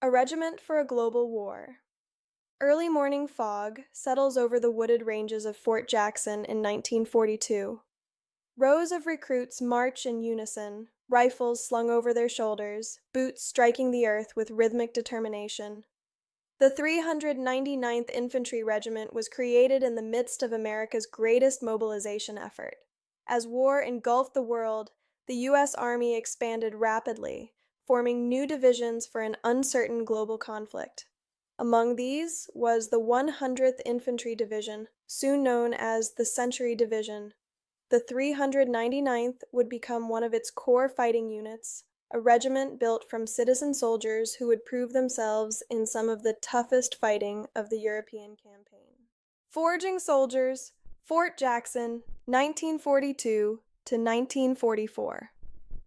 A regiment for a global war. Early morning fog settles over the wooded ranges of Fort Jackson in 1942. Rows of recruits march in unison, rifles slung over their shoulders, boots striking the earth with rhythmic determination. The 399th Infantry Regiment was created in the midst of America's greatest mobilization effort. As war engulfed the world, the U.S. Army expanded rapidly, forming new divisions for an uncertain global conflict. Among these was the 100th Infantry Division, soon known as the Century Division. The 399th would become one of its core fighting units, a regiment built from citizen soldiers who would prove themselves in some of the toughest fighting of the European campaign. Foraging Soldiers, Fort Jackson, 1942 to 1944.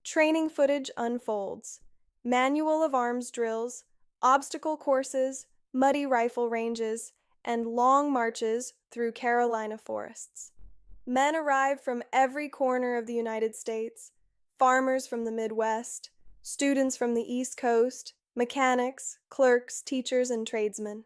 Training footage unfolds. Manual of arms drills, obstacle courses, muddy rifle ranges, and long marches through Carolina forests. Men arrive from every corner of the United States, farmers from the Midwest, students from the East Coast, mechanics, clerks, teachers, and tradesmen.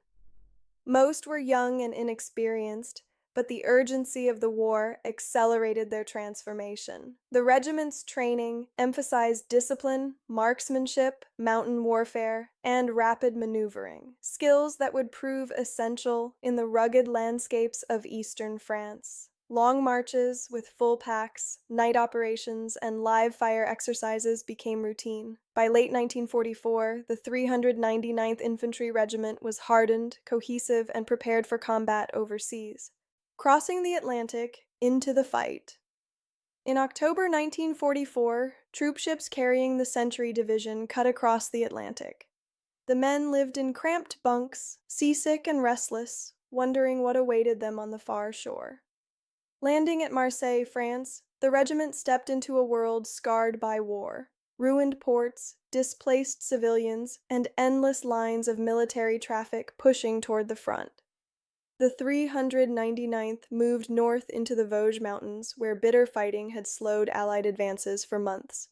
Most were young and inexperienced, but the urgency of the war accelerated their transformation. The regiment's training emphasized discipline, marksmanship, mountain warfare, and rapid maneuvering, skills that would prove essential in the rugged landscapes of eastern France. Long marches with full packs, night operations, and live fire exercises became routine. By late 1944, the 399th Infantry Regiment was hardened, cohesive, and prepared for combat overseas. Crossing the Atlantic into the fight. In October 1944, troopships carrying the Century Division cut across the Atlantic. The men lived in cramped bunks, seasick and restless, wondering what awaited them on the far shore. Landing at Marseille, France, the regiment stepped into a world scarred by war. Ruined ports, displaced civilians, and endless lines of military traffic pushing toward the front. The 399th moved north into the Vosges Mountains, where bitter fighting had slowed Allied advances for months.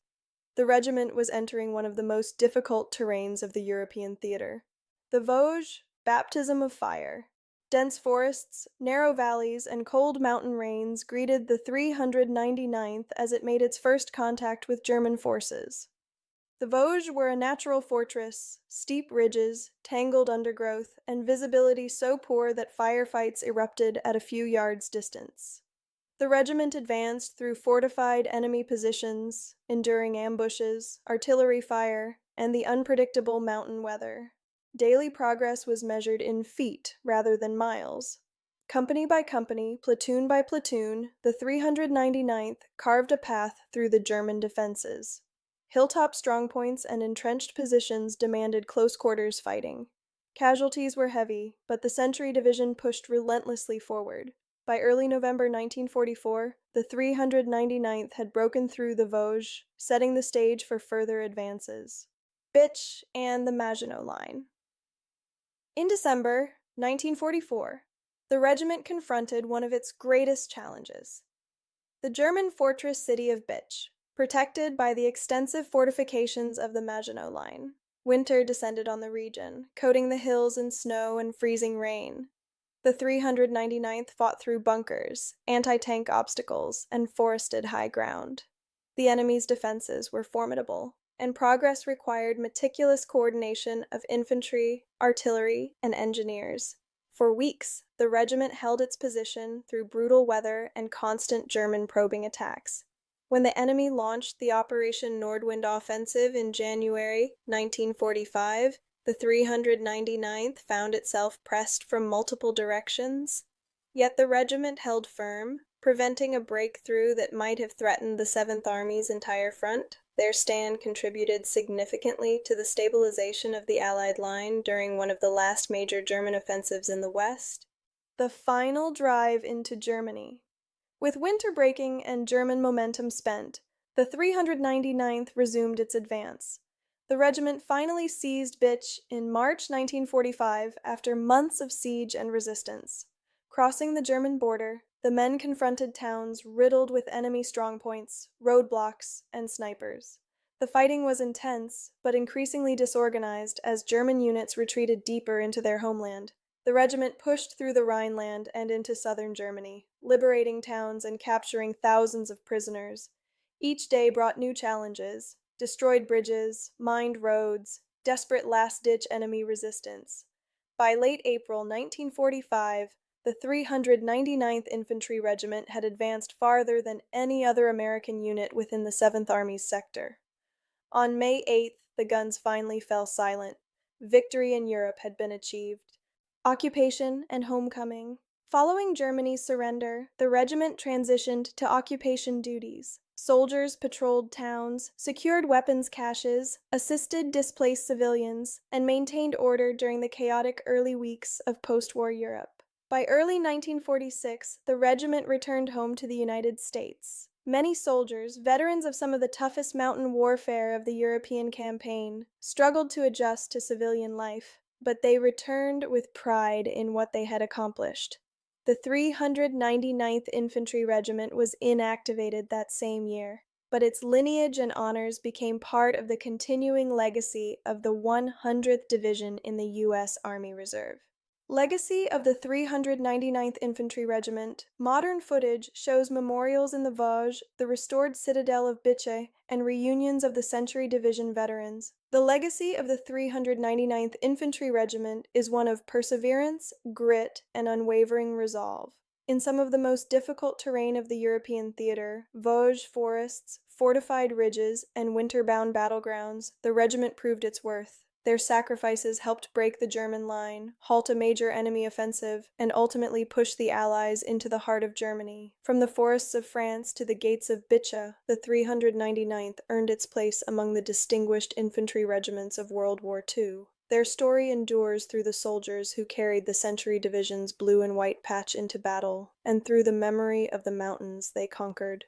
The regiment was entering one of the most difficult terrains of the European theater. The Vosges, baptism of fire. Dense forests, narrow valleys, and cold mountain rains greeted the 399th as it made its first contact with German forces. The Vosges were a natural fortress, steep ridges, tangled undergrowth, and visibility so poor that firefights erupted at a few yards' distance. The regiment advanced through fortified enemy positions, enduring ambushes, artillery fire, and the unpredictable mountain weather. Daily progress was measured in feet rather than miles. Company by company, platoon by platoon, the 399th carved a path through the German defenses. Hilltop strongpoints and entrenched positions demanded close-quarters fighting. Casualties were heavy, but the Century Division pushed relentlessly forward. By early November 1944, the 399th had broken through the Vosges, setting the stage for further advances. Bitch and the Maginot Line. In December 1944, the regiment confronted one of its greatest challenges. The German fortress city of Bitch, protected by the extensive fortifications of the Maginot Line. Winter descended on the region, coating the hills in snow and freezing rain. The 399th fought through bunkers, anti-tank obstacles, and forested high ground. The enemy's defenses were formidable, and progress required meticulous coordination of infantry, artillery, and engineers. For weeks, the regiment held its position through brutal weather and constant German probing attacks. When the enemy launched the Operation Nordwind offensive in January 1945, the 399th found itself pressed from multiple directions. Yet the regiment held firm, preventing a breakthrough that might have threatened the 7th Army's entire front. Their stand contributed significantly to the stabilization of the Allied line during one of the last major German offensives in the West. The final drive into Germany. With winter breaking and German momentum spent, the 399th resumed its advance. The regiment finally seized Bitch in March 1945 after months of siege and resistance. Crossing the German border, the men confronted towns riddled with enemy strongpoints, roadblocks, and snipers. The fighting was intense, but increasingly disorganized as German units retreated deeper into their homeland. The regiment pushed through the Rhineland and into southern Germany, liberating towns and capturing thousands of prisoners. Each day brought new challenges: destroyed bridges, mined roads, desperate last-ditch enemy resistance. By late April 1945, the 399th Infantry Regiment had advanced farther than any other American unit within the 7th Army's sector. On May 8th, the guns finally fell silent. Victory in Europe had been achieved. Occupation and homecoming. Following Germany's surrender, the regiment transitioned to occupation duties. Soldiers patrolled towns, secured weapons caches, assisted displaced civilians, and maintained order during the chaotic early weeks of post-war Europe. By early 1946, the regiment returned home to the United States. Many soldiers, veterans of some of the toughest mountain warfare of the European campaign, struggled to adjust to civilian life, but they returned with pride in what they had accomplished. The 399th Infantry Regiment was inactivated that same year, but its lineage and honors became part of the continuing legacy of the 100th Division in the U.S. Army Reserve. Legacy of the 399th Infantry Regiment. Modern footage shows memorials in the Vosges, the restored citadel of Bitche, and reunions of the Century Division veterans. The legacy of the 399th Infantry Regiment is one of perseverance, grit, and unwavering resolve. In some of the most difficult terrain of the European theater, Vosges forests, fortified ridges, and winter-bound battlegrounds, the regiment proved its worth. Their sacrifices helped break the German line, halt a major enemy offensive, and ultimately push the Allies into the heart of Germany. From the forests of France to the gates of Bitche, the 399th earned its place among the distinguished infantry regiments of World War II. Their story endures through the soldiers who carried the Century Division's blue and white patch into battle, and through the memory of the mountains they conquered.